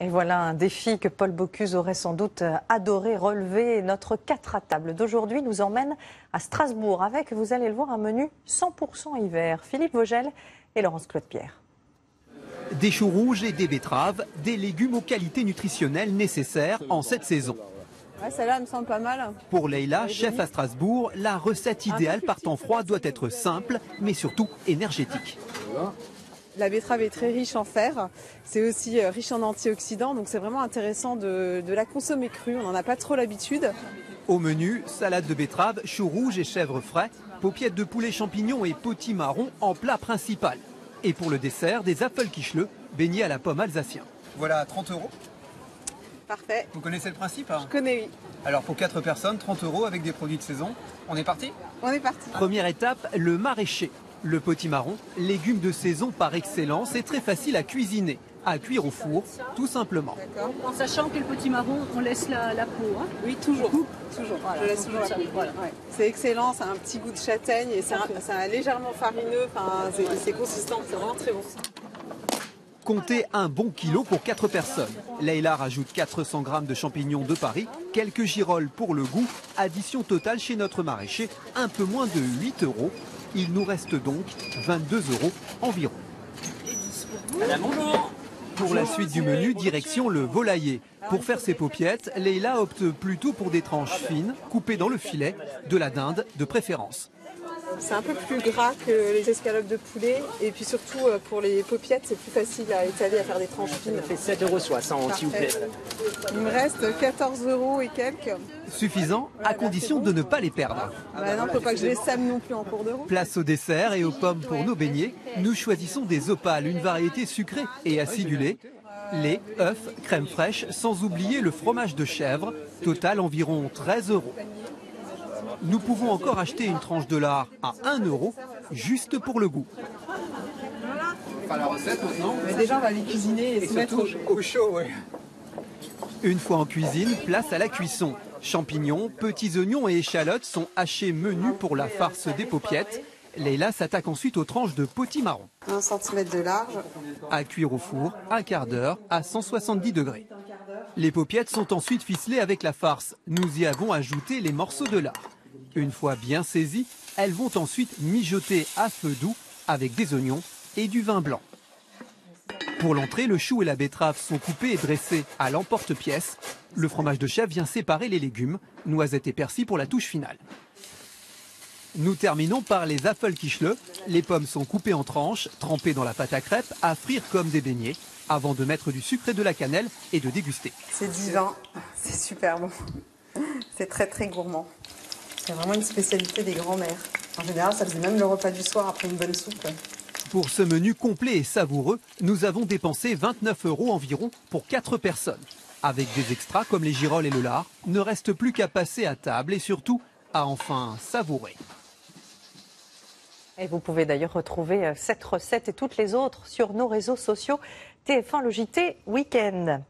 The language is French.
Et voilà un défi que Paul Bocuse aurait sans doute adoré relever. Notre 4 à table d'aujourd'hui nous emmène à Strasbourg avec, vous allez le voir, un menu 100% hiver. Philippe Vogel et Laurence Claude-Pierre. Des choux rouges et des betteraves, des légumes aux qualités nutritionnelles nécessaires en cette saison. Ouais, celle-là me semble pas mal. Pour Leïla, chef à Strasbourg, la recette idéale par temps froid doit être simple, mais surtout énergétique. La betterave est très riche en fer, c'est aussi riche en antioxydants, donc c'est vraiment intéressant de la consommer crue, on n'en a pas trop l'habitude. Au menu, salade de betterave, choux rouges et chèvres frais, paupiètes de poulet champignons et potimarron en plat principal. Et pour le dessert, des Apfelkischle, beignets à la pomme alsacien. Voilà, 30 €. Parfait. Vous connaissez le principe, Je connais, oui. Alors pour 4 personnes, 30 € avec des produits de saison. On est parti? On est parti. Première étape, le maraîcher. Le potimarron, légume de saison par excellence et très facile à cuisiner. À cuire au four, tout simplement. D'accord. En sachant que le potimarron, on laisse la peau. Hein. Oui, toujours. Toujours. Voilà. Je laisse toujours la peau. Voilà. Ouais. C'est excellent, ça a un petit goût de châtaigne et c'est légèrement farineux, enfin, c'est consistant, c'est vraiment très bon. Comptez un bon kilo pour 4 personnes. Leïla rajoute 400 g de champignons de Paris, quelques girolles pour le goût. Addition totale chez notre maraîcher, un peu moins de 8 €. Il nous reste donc 22 € environ. Pour la suite du menu, direction le volailler. Pour faire ses paupiettes, Leïla opte plutôt pour des tranches fines, coupées dans le filet, de la dinde de préférence. C'est un peu plus gras que les escalopes de poulet et puis surtout pour les paupiettes c'est plus facile à étaler, à faire des tranches fines. Ça fait 7,60 €, s'il vous plaît. Il me reste 14 € et quelques. Suffisant, à condition de ne pas les perdre. Bah non, faut pas que je les sème non plus en cours de route. Place au dessert et aux pommes pour nos beignets. Nous choisissons des opales, une variété sucrée et acidulée. Lait, œufs, crème fraîche, sans oublier le fromage de chèvre. Total environ 13 €. Nous pouvons encore acheter une tranche de lard à 1 €, juste pour le goût. On va la recette maintenant. Mais déjà on va les cuisiner et se mettre au chaud. Oui. Une fois en cuisine, place à la cuisson. Champignons, petits oignons et échalotes sont hachés menus pour la farce des paupiettes. Leïla s'attaque ensuite aux tranches de potimarron. 1 cm de large. À cuire au four, un quart d'heure à 170 degrés. Les paupiettes sont ensuite ficelées avec la farce. Nous y avons ajouté les morceaux de lard. Une fois bien saisies, elles vont ensuite mijoter à feu doux avec des oignons et du vin blanc. Pour l'entrée, le chou et la betterave sont coupés et dressés à l'emporte-pièce. Le fromage de chèvre vient séparer les légumes, noisettes et persil pour la touche finale. Nous terminons par les Apfelkischle. Les pommes sont coupées en tranches, trempées dans la pâte à crêpes, à frire comme des beignets, avant de mettre du sucre et de la cannelle et de déguster. C'est divin, c'est super bon. C'est très très gourmand. C'est vraiment une spécialité des grands-mères. En général, ça faisait même le repas du soir après une bonne soupe. Pour ce menu complet et savoureux, nous avons dépensé 29 € environ pour 4 personnes. Avec des extras comme les girolles et le lard, ne reste plus qu'à passer à table et surtout à enfin savourer. Et vous pouvez d'ailleurs retrouver cette recette et toutes les autres sur nos réseaux sociaux TF1 Le JT Week-end.